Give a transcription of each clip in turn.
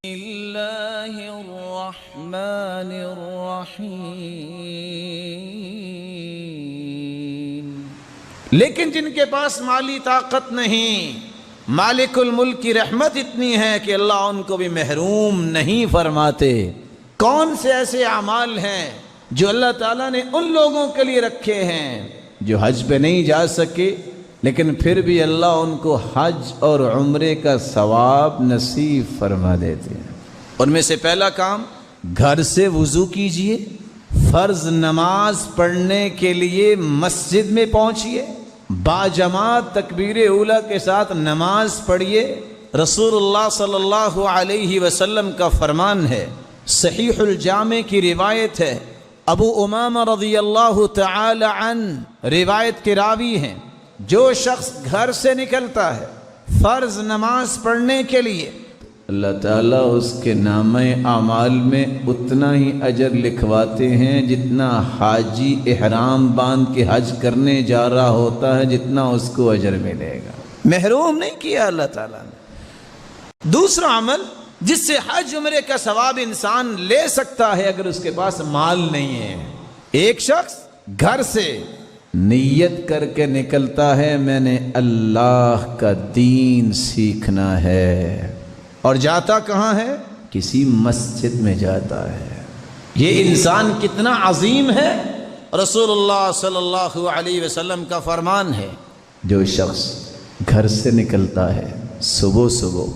اللہ الرحمن الرحیم۔ لیکن جن کے پاس مالی طاقت نہیں، مالک الملک کی رحمت اتنی ہے کہ اللہ ان کو بھی محروم نہیں فرماتے۔ کون سے ایسے اعمال ہیں جو اللہ تعالیٰ نے ان لوگوں کے لیے رکھے ہیں جو حج پہ نہیں جا سکے، لیکن پھر بھی اللہ ان کو حج اور عمرے کا ثواب نصیب فرما دیتے ہیں۔ ان میں سے پہلا کام، گھر سے وضو کیجئے، فرض نماز پڑھنے کے لیے مسجد میں پہنچیے، باجماعت تکبیر اولیٰ کے ساتھ نماز پڑھیے۔ رسول اللہ صلی اللہ علیہ وسلم کا فرمان ہے، صحیح الجامع کی روایت ہے، ابو امامہ رضی اللہ تعالی عنہ روایت کے راوی ہیں، جو شخص گھر سے نکلتا ہے فرض نماز پڑھنے کے لیے، اللہ تعالیٰ اس کے نامہ اعمال میں اتنا ہی اجر لکھواتے ہیں جتنا حاجی احرام باندھ کے حج کرنے جا رہا ہوتا ہے، جتنا اس کو اجر ملے گا۔ محروم نہیں کیا اللہ تعالیٰ نے۔ دوسرا عمل جس سے حج عمرے کا ثواب انسان لے سکتا ہے اگر اس کے پاس مال نہیں ہے، ایک شخص گھر سے نیت کر کے نکلتا ہے، میں نے اللہ کا دین سیکھنا ہے، اور جاتا کہاں ہے؟ کسی مسجد میں جاتا ہے۔ یہ انسان کتنا عظیم ہے! رسول اللہ صلی اللہ علیہ وسلم کا فرمان ہے، جو شخص گھر سے نکلتا ہے صبح صبح،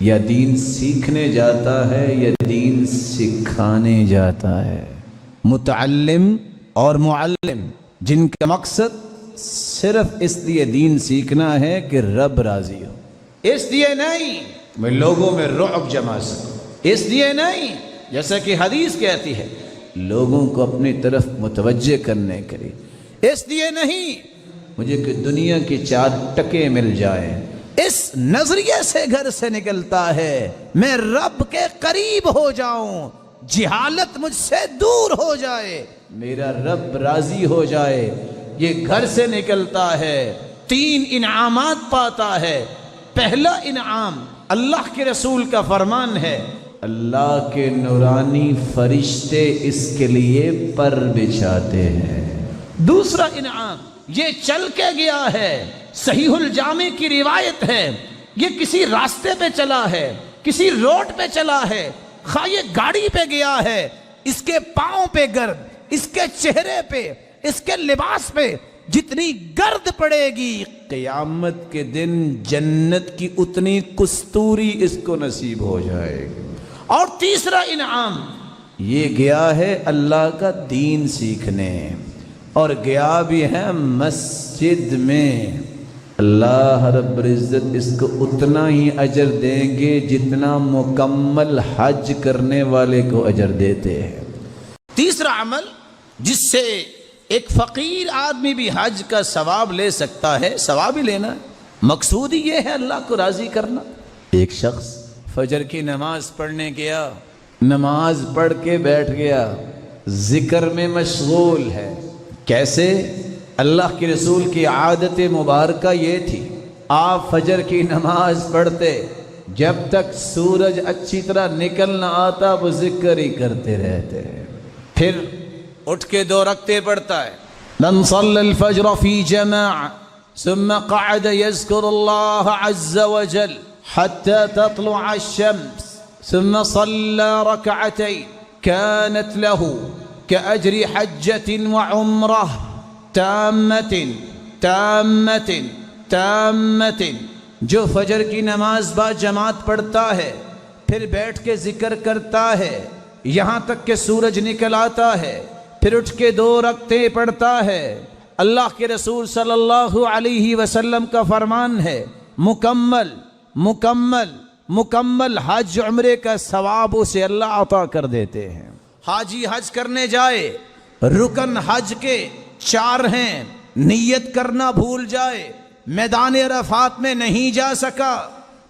یا دین سیکھنے جاتا ہے یا دین سکھانے جاتا ہے۔ متعلم اور معلم جن کا مقصد صرف اس لیے دین سیکھنا ہے کہ رب راضی ہو، اس لیے نہیں میں لوگوں میں رعب جما سکوں، اس لیے نہیں جیسا کہ حدیث کہتی ہے لوگوں کو اپنی طرف متوجہ کرنے کے لیے، اس لیے نہیں مجھے کہ دنیا کی 4 ٹکے مل جائیں، اس نظریے سے گھر سے نکلتا ہے میں رب کے قریب ہو جاؤں، جہالت مجھ سے دور ہو جائے، میرا رب راضی ہو جائے۔ یہ گھر سے نکلتا ہے 3 انعامات پاتا ہے۔ پہلا انعام، اللہ کے رسول کا فرمان ہے، اللہ کے نورانی فرشتے اس کے لیے پر بچھاتے ہیں۔ دوسرا انعام، یہ چل کے گیا ہے، صحیح الجامع کی روایت ہے، یہ کسی راستے پہ چلا ہے، کسی روڈ پہ چلا ہے، خواہ یہ گاڑی پہ گیا ہے، اس کے پاؤں پہ گرد، اس کے چہرے پہ، اس کے لباس پہ جتنی گرد پڑے گی، قیامت کے دن جنت کی اتنی کستوری اس کو نصیب ہو جائے گی۔ اور تیسرا انعام، یہ گیا ہے اللہ کا دین سیکھنے، اور گیا بھی ہے مسجد میں، اللہ رب العزت اس کو اتنا ہی اجر دیں گے جتنا مکمل حج کرنے والے کو اجر دیتے ہیں۔ تیسرا عمل جس سے ایک فقیر آدمی بھی حج کا ثواب لے سکتا ہے، ثواب ہی لینا ہے، مقصود ہی یہ ہے اللہ کو راضی کرنا۔ ایک شخص فجر کی نماز پڑھنے گیا، نماز پڑھ کے بیٹھ گیا، ذکر میں مشغول ہے۔ کیسے؟ اللہ کے رسول کی عادت مبارکہ یہ تھی، آپ فجر کی نماز پڑھتے، جب تک سورج اچھی طرح نکل نہ آتا وہ ذکر ہی کرتے رہتے ہیں۔ پھر اٹھ کے 2 رکعتیں پڑھتا ہے، من صلی الفجر فی جماع ثم قعد یذکر اللہ عز وجل حتی تطلع الشمس ثم صلی رکعتین كانت له كأجر حجة وعمرة تامة۔ جو فجر کی نماز با جماعت پڑھتا ہے، پھر بیٹھ کے ذکر کرتا ہے یہاں تک کہ سورج نکل آتا ہے، پھر اٹھ کے 2 رکعتیں پڑھتا ہے، اللہ کے رسول صلی اللہ علیہ وسلم کا فرمان ہے، مکمل حج عمرے کا ثواب اسے اللہ عطا کر دیتے ہیں۔ حاجی حج کرنے جائے، رکن حج کے 4 ہیں، نیت کرنا بھول جائے، میدان عرفات میں نہیں جا سکا،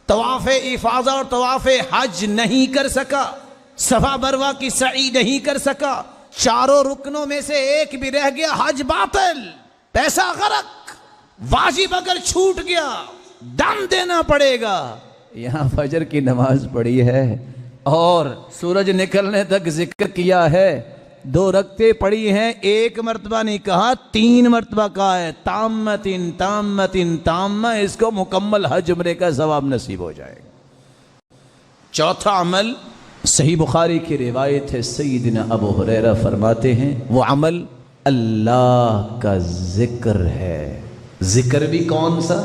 طواف افاضہ اور طواف حج نہیں کر سکا، صفا مروہ کی سعی نہیں کر سکا، 4 رکنوں میں سے ایک بھی رہ گیا، حج باطل، پیسہ غرق، واجب اگر چھوٹ گیا دم دینا پڑے گا۔ یہاں فجر کی نماز پڑھی ہے، اور سورج نکلنے تک ذکر کیا ہے، 2 رکعتیں پڑھی ہیں، 1 مرتبہ نہیں کہا، 3 مرتبہ کہا ہے، تامتن تامتن تامہ، اس کو مکمل حج عمرے کا ثواب نصیب ہو جائے گا۔ چوتھا عمل، صحیح بخاری کی روایت ہے، سیدنا ابو ہریرہ فرماتے ہیں وہ عمل اللہ کا ذکر ہے۔ ذکر بھی کون سا؟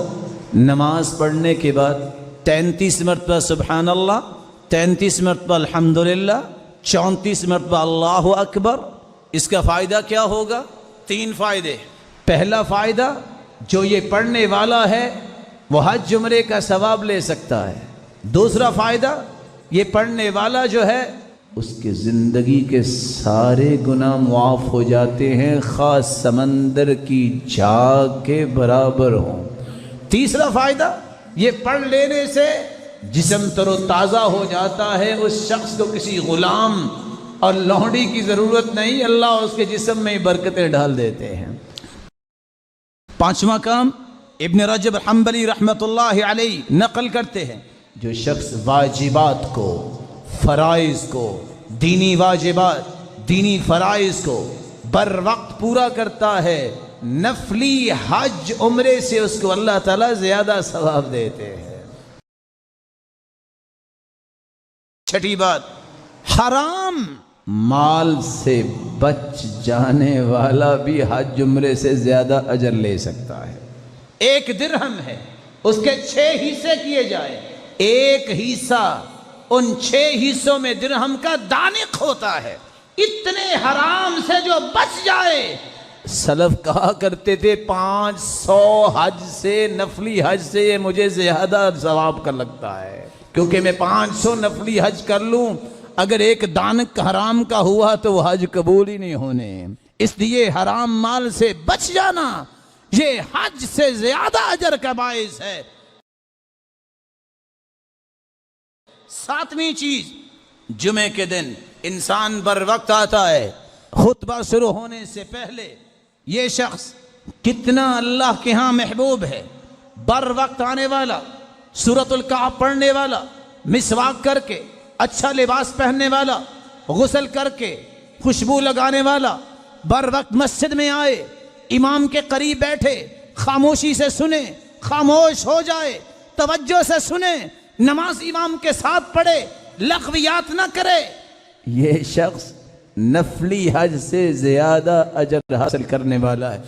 نماز پڑھنے کے بعد 33 مرتبہ سبحان اللہ، 33 مرتبہ الحمدللہ، 34 مرتبہ اللہ اکبر۔ اس کا فائدہ کیا ہوگا؟ 3 فائدے۔ پہلا فائدہ، جو یہ پڑھنے والا ہے وہ حج عمرے کا ثواب لے سکتا ہے۔ دوسرا فائدہ، یہ پڑھنے والا جو ہے اس کے زندگی کے سارے گناہ معاف ہو جاتے ہیں، خاص سمندر کی جھاگ کے برابر ہوں۔ تیسرا فائدہ، یہ پڑھ لینے سے جسم تر و تازہ ہو جاتا ہے، اس شخص کو کسی غلام اور لونڈی کی ضرورت نہیں، اللہ اس کے جسم میں برکتیں ڈال دیتے ہیں۔ پانچواں کام، ابن رجب حنبلی رحمۃ اللہ علیہ نقل کرتے ہیں، جو شخص واجبات کو، فرائض کو، دینی واجبات، دینی فرائض کو بر وقت پورا کرتا ہے، نفلی حج عمرے سے اس کو اللہ تعالیٰ زیادہ ثواب دیتے ہیں۔ چھٹی بات، حرام مال سے بچ جانے والا بھی حج عمرے سے زیادہ اجر لے سکتا ہے۔ 1 درہم ہے، اس کے 6 حصے کیے جائے، 1 حصہ ان 6 حصوں میں درہم کا دانق ہوتا ہے۔ اتنے حرام سے جو بچ جائے، سلف کہا کرتے تھے 500 حج سے، نفلی حج سے یہ مجھے زیادہ ثواب کا لگتا ہے، کیونکہ میں 500 نفلی حج کر لوں، اگر 1 دانق حرام کا ہوا تو وہ حج قبول ہی نہیں ہونے۔ اس لیے حرام مال سے بچ جانا یہ حج سے زیادہ اجر کا باعث ہے۔ 7ویں چیز، جمعے کے دن انسان بر وقت آتا ہے، خطبہ شروع ہونے سے پہلے یہ شخص کتنا اللہ کے ہاں محبوب ہے، بر وقت آنے والا، سورۃ الکہف پڑھنے والا، مسواک کر کے اچھا لباس پہننے والا، غسل کر کے خوشبو لگانے والا، بر وقت مسجد میں آئے، امام کے قریب بیٹھے، خاموشی سے سنے، خاموش ہو جائے، توجہ سے سنے، نماز امام کے ساتھ پڑھے، لغویات نہ کرے، یہ شخص نفلی حج سے زیادہ اجر حاصل کرنے والا ہے۔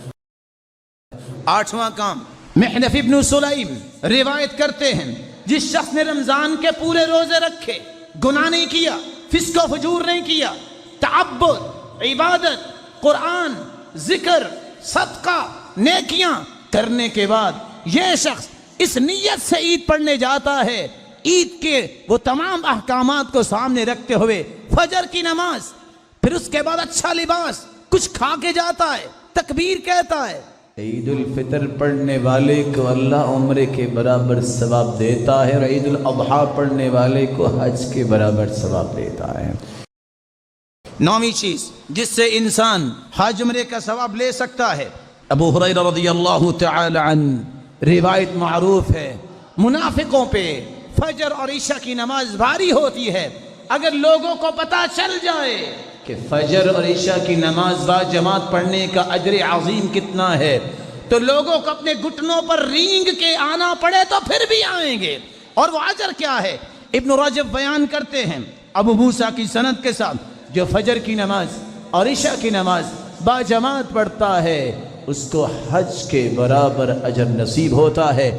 8واں کام، محنف ابن سلیم روایت کرتے ہیں، جس شخص نے رمضان کے پورے روزے رکھے، گناہ نہیں کیا، فسق و فجور نہیں کیا، تعبد، عبادت، قرآن، ذکر، صدقہ، نیکیاں کرنے کے بعد یہ شخص اس نیت سے عید پڑھنے جاتا ہے، عید کے وہ تمام احکامات کو سامنے رکھتے ہوئے، فجر کی نماز، پھر اس کے بعد اچھا لباس، کچھ کھا کے جاتا ہے، تکبیر کہتا ہے، عید الفطر پڑھنے والے کو اللہ عمرے کے برابر ثواب دیتا ہے، اور عید الاضحیٰ پڑھنے والے کو حج کے برابر ثواب دیتا ہے۔ 9ویں چیز جس سے انسان حج عمرے کا ثواب لے سکتا ہے، ابو ہریرہ رضی اللہ تعالی عنہ روایت معروف ہے، منافقوں پہ فجر اور عشاء کی نماز بھاری ہوتی ہے، اگر لوگوں کو پتہ چل جائے کہ فجر اور عشاء کی نماز با جماعت پڑھنے کا اجر عظیم کتنا ہے، تو لوگوں کو اپنے گھٹنوں پر رینگ کے آنا پڑے تو پھر بھی آئیں گے۔ اور وہ اجر کیا ہے؟ ابن رجب بیان کرتے ہیں ابو موسیٰ کی سند کے ساتھ، جو فجر کی نماز اور عشاء کی نماز با جماعت پڑھتا ہے اس کو حج کے برابر اجر نصیب ہوتا ہے۔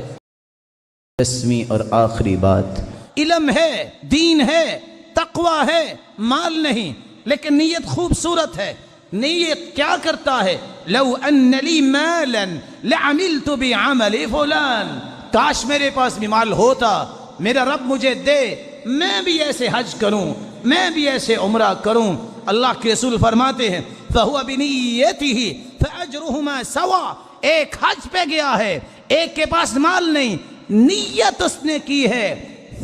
10ویں اور آخری بات، علم ہے، دین ہے، تقوی ہے، مال نہیں، لیکن نیت خوبصورت ہے۔ نیت کیا کرتا ہے؟ لو ان لی مالا لعملت بعمل فلان، کاش میرے پاس بھی مال ہوتا، میرا رب مجھے دے، میں بھی ایسے حج کروں، میں بھی ایسے عمرہ کروں۔ اللہ کے رسول فرماتے ہیں فَهُوَ بِنِيَّتِهِ فَأَجْرُهُمَا سَوَا، ایک حج پہ گیا ہے، ایک کے پاس مال نہیں، نیت اس نے کی ہے،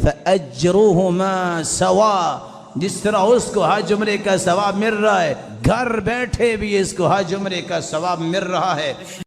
فَأَجْرُهُمَا سَوَا، جس طرح اس کو حج عمرے کا ثواب مل رہا ہے، گھر بیٹھے بھی اس کو حج عمرے کا ثواب مل رہا ہے۔